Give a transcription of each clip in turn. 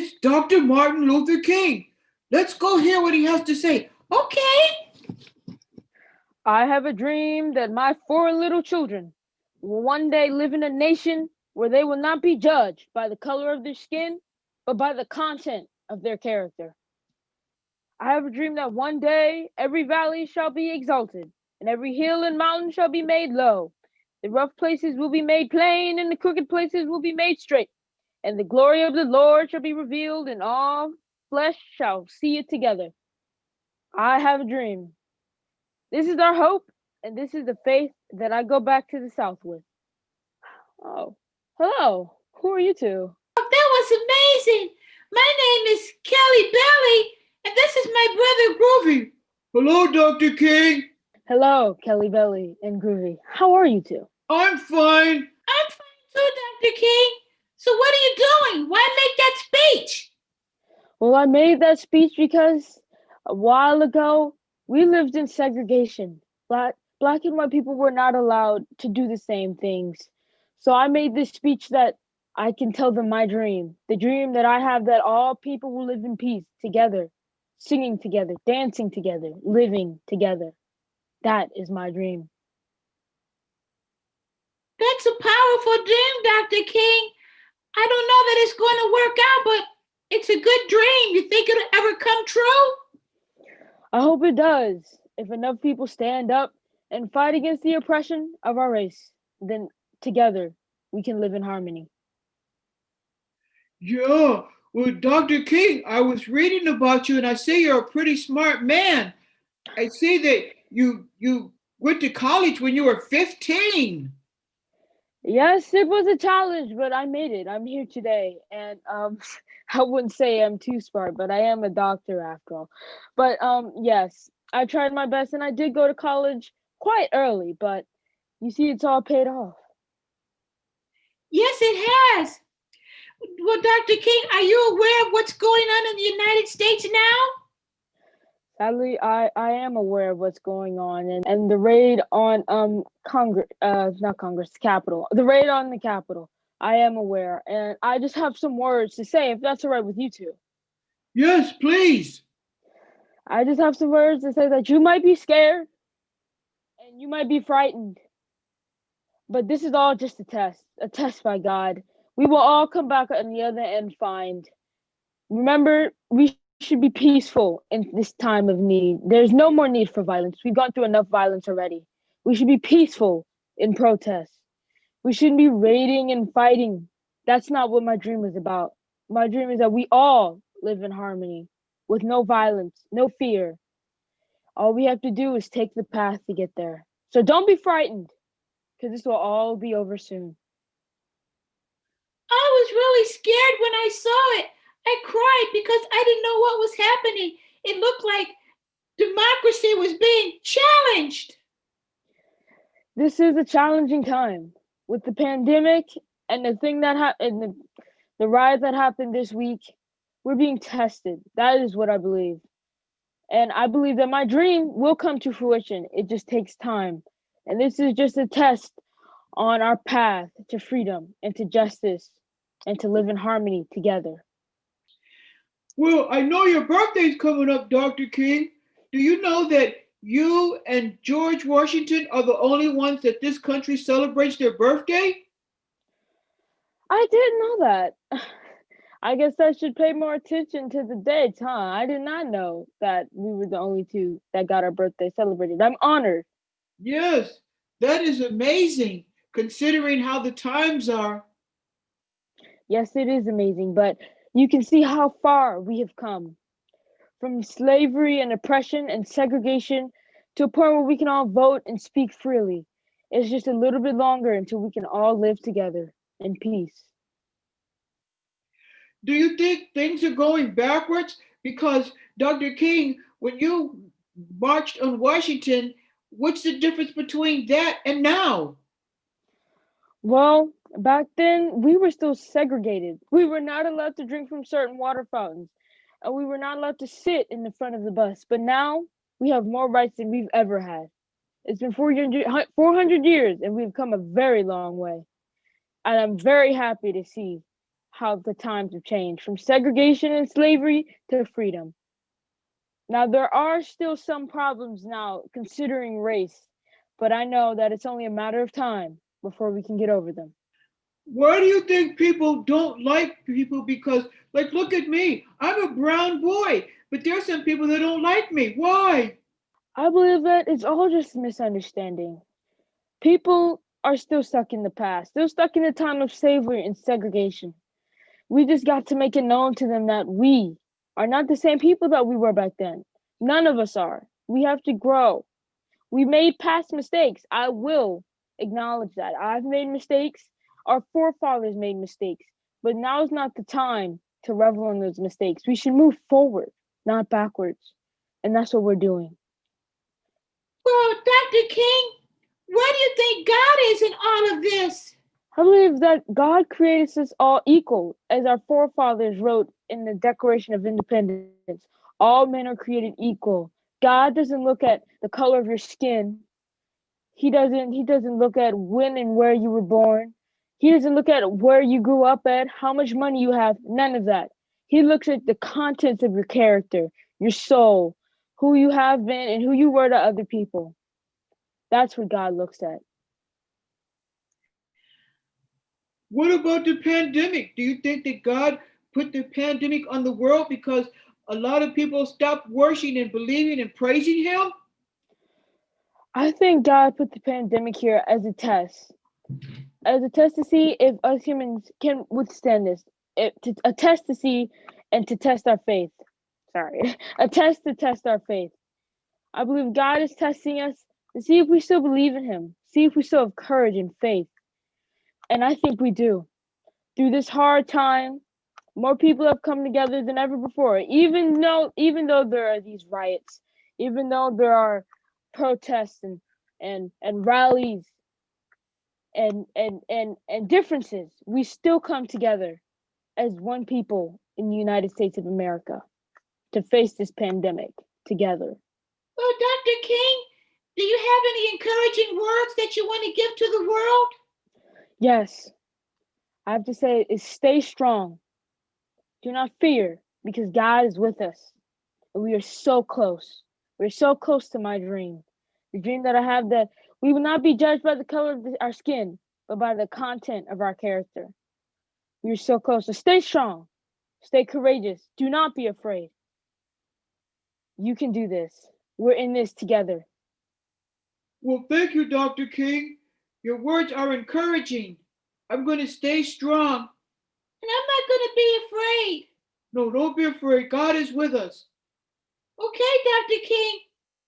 It's Dr. Martin Luther King. Let's go hear what he has to say. Okay. I have a dream that my 4 little children will one day live in a nation where they will not be judged by the color of their skin, but by the content of their character. I have a dream that one day every valley shall be exalted, and every hill and mountain shall be made low. The rough places will be made plain, and the crooked places will be made straight. And the glory of the Lord shall be revealed, and all flesh shall see it together. I have a dream. This is our hope, and this is the faith that I go back to the South with. Oh, hello. Who are you two? That was amazing. My name is Kelly Belly, and this is my brother Groovy. Hello, Dr. King. Hello, Kelly Belly and Groovy. How are you two? I'm fine. I'm fine too, Dr. King. So what are you doing? Why make that speech? Well, I made that speech because a while ago, we lived in segregation. Black and white people were not allowed to do the same things. So I made this speech that I can tell them my dream. The dream that I have that all people will live in peace together, singing together, dancing together, living together. That is my dream. That's a powerful dream, Dr. King. I don't know that it's going to work out, but it's a good dream. You think it'll ever come true? I hope it does. If enough people stand up and fight against the oppression of our race, then together we can live in harmony. Yeah, well, Dr. King, I was reading about you and I see you're a pretty smart man. I see that you went to college when you were 15. Yes, it was a challenge, but I made it. I'm here today. And I wouldn't say I'm too smart, but I am a doctor after all. But yes, I tried my best and I did go to college quite early, but you see, it's all paid off. Yes, it has. Well, Dr. King, are you aware of what's going on in the United States now? Sadly, I am aware of what's going on and the raid on Capitol. The raid on the Capitol. I am aware, and I just have some words to say, if that's all right with you two. Yes, please. I just have some words to say that you might be scared and you might be frightened, but this is all just a test by God. We will all come back on the other end fine. Remember, we should be peaceful in this time of need. There's no more need for violence. We've gone through enough violence already. We should be peaceful in protest. We shouldn't be raiding and fighting. That's not what my dream is about. My dream is that we all live in harmony with no violence, no fear. All we have to do is take the path to get there. So don't be frightened, because this will all be over soon. I was really scared when I saw it. I cried because I didn't know what was happening. It looked like democracy was being challenged. This is a challenging time with the pandemic and the thing that happened, the riot that happened this week. We're being tested. That is what I believe. And I believe that my dream will come to fruition. It just takes time. And this is just a test on our path to freedom and to justice and to live in harmony together. Well, I know your birthday's coming up, Dr. King. Do you know that you and George Washington are the only ones that this country celebrates their birthday? I didn't know that. I guess I should pay more attention to the dates, huh? I did not know that we were the only two that got our birthday celebrated. I'm honored. Yes, that is amazing, considering how the times are. Yes, it is amazing, but you can see how far we have come. From slavery and oppression and segregation to a point where we can all vote and speak freely. It's just a little bit longer until we can all live together in peace. Do you think things are going backwards? Because, Dr. King, when you marched on Washington, what's the difference between that and now? Well, back then, we were still segregated. We were not allowed to drink from certain water fountains, and we were not allowed to sit in the front of the bus. But now, we have more rights than we've ever had. It's been 400 years, and we've come a very long way. And I'm very happy to see how the times have changed from segregation and slavery to freedom. Now, there are still some problems now considering race, but I know that it's only a matter of time before we can get over them. Why do you think people don't like people? Because, like, look at me. I'm a brown boy, but there are some people that don't like me. Why? I believe that it's all just a misunderstanding. People are still stuck in the past, still stuck in the time of slavery and segregation. We just got to make it known to them that we are not the same people that we were back then. None of us are. We have to grow. We made past mistakes. I will acknowledge that. I've made mistakes. Our forefathers made mistakes. But now is not the time to revel in those mistakes. We should move forward, not backwards. And that's what we're doing. Well, Dr. King, where do you think God is in all of this? I believe that God created us all equal, as our forefathers wrote in the Declaration of Independence. All men are created equal. God doesn't look at the color of your skin. He doesn't look at when and where you were born. He doesn't look at where you grew up at, how much money you have, none of that. He looks at the contents of your character, your soul, who you have been and who you were to other people. That's what God looks at. What about the pandemic? Do you think that God put the pandemic on the world because a lot of people stopped worshiping and believing and praising Him? I think God put the pandemic here as a test to see if us humans can withstand this, a test to see and to test our faith. A test to test our faith. I believe God is testing us to see if we still believe in Him, see if we still have courage and faith. And I think we do. Through this hard time, more people have come together than ever before. Even though there are these riots, even though there are protests and rallies and differences, we still come together as one people in the United States of America to face this pandemic together. Well, Dr. King, do you have any encouraging words that you want to give to the world? Yes, I have to say is stay strong. Do not fear, because God is with us. And we are so close. We're so close to my dream. The dream that I have, that we will not be judged by the color of our skin, but by the content of our character. We are so close. So stay strong. Stay courageous. Do not be afraid. You can do this. We're in this together. Well, thank you, Dr. King. Your words are encouraging. I'm going to stay strong. And I'm not going to be afraid. No, don't be afraid. God is with us. Okay, Dr. King.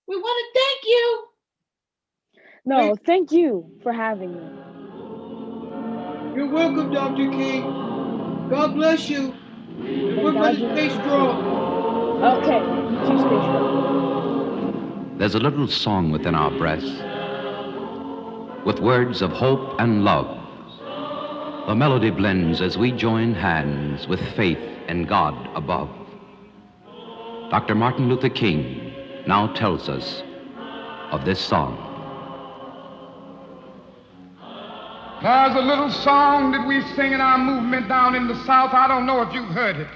We want to thank you. No, thank you for having me. You're welcome, Dr. King. God bless you. And we're going to stay strong. Okay, you two stay strong. There's a little song within our breasts with words of hope and love. The melody blends as we join hands with faith in God above. Dr. Martin Luther King now tells us of this song. There's a little song that we sing in our movement down in the South. I don't know if you've heard it,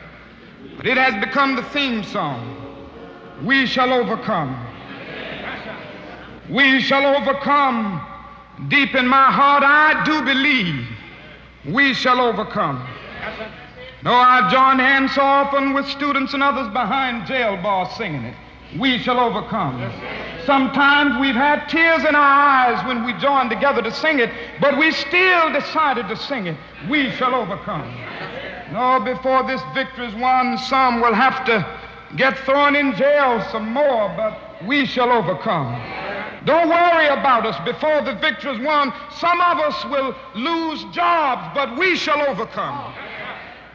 but it has become the theme song. We shall overcome. We shall overcome. Deep in my heart, I do believe we shall overcome. Though I join hands so often with students and others behind jail bars singing it, we shall overcome. Sometimes we've had tears in our eyes when we joined together to sing it, but we still decided to sing it. We shall overcome. No, before this victory is won, some will have to get thrown in jail some more, but we shall overcome. Don't worry about us. Before the victory is won, some of us will lose jobs, but we shall overcome.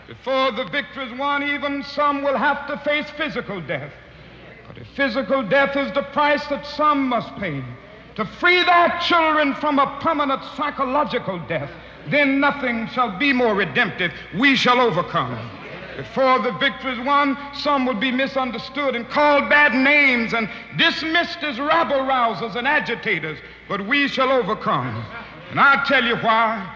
Before the victory is won, even some will have to face physical death. But if physical death is the price that some must pay to free their children from a permanent psychological death, then nothing shall be more redemptive. We shall overcome. Before the victory is won, some will be misunderstood and called bad names and dismissed as rabble-rousers and agitators, but we shall overcome. And I'll tell you why.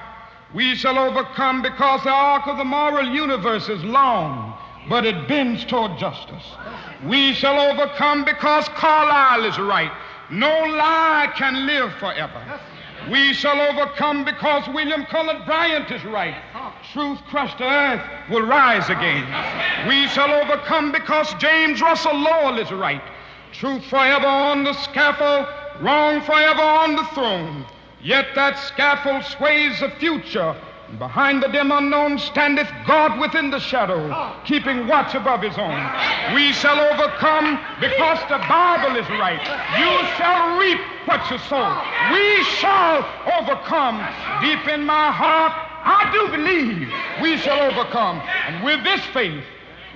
We shall overcome because the arc of the moral universe is long, but it bends toward justice. We shall overcome because Carlyle is right. No lie can live forever. We shall overcome because William Cullen Bryant is right. Truth crushed to earth will rise again. We shall overcome because James Russell Lowell is right. Truth forever on the scaffold, wrong forever on the throne. Yet that scaffold sways the future. And behind the dim unknown standeth God within the shadow, keeping watch above his own. We shall overcome because the Bible is right. You shall reap what you sow. We shall overcome. Deep in my heart, I do believe we shall overcome. And with this faith,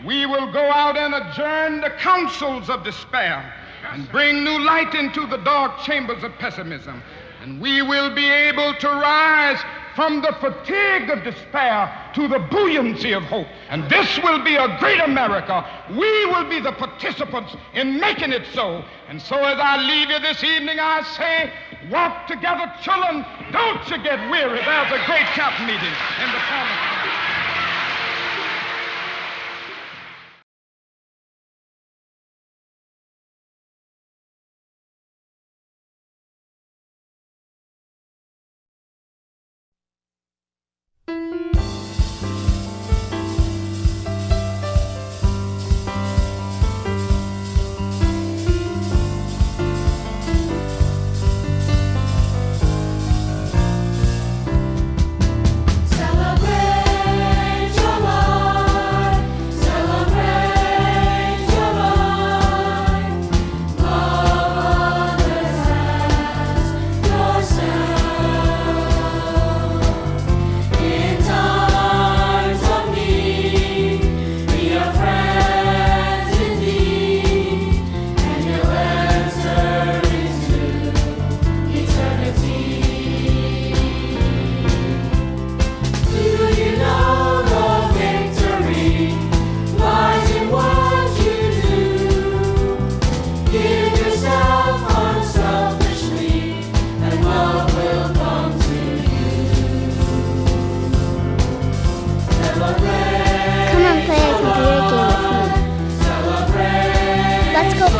we will go out and adjourn the councils of despair and bring new light into the dark chambers of pessimism. And we will be able to rise from the fatigue of despair to the buoyancy of hope. And this will be a great America. We will be the participants in making it so. And so as I leave you this evening, I say, walk together, children. Don't you get weary. There's a great camp meeting in the promised land.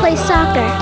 Play soccer.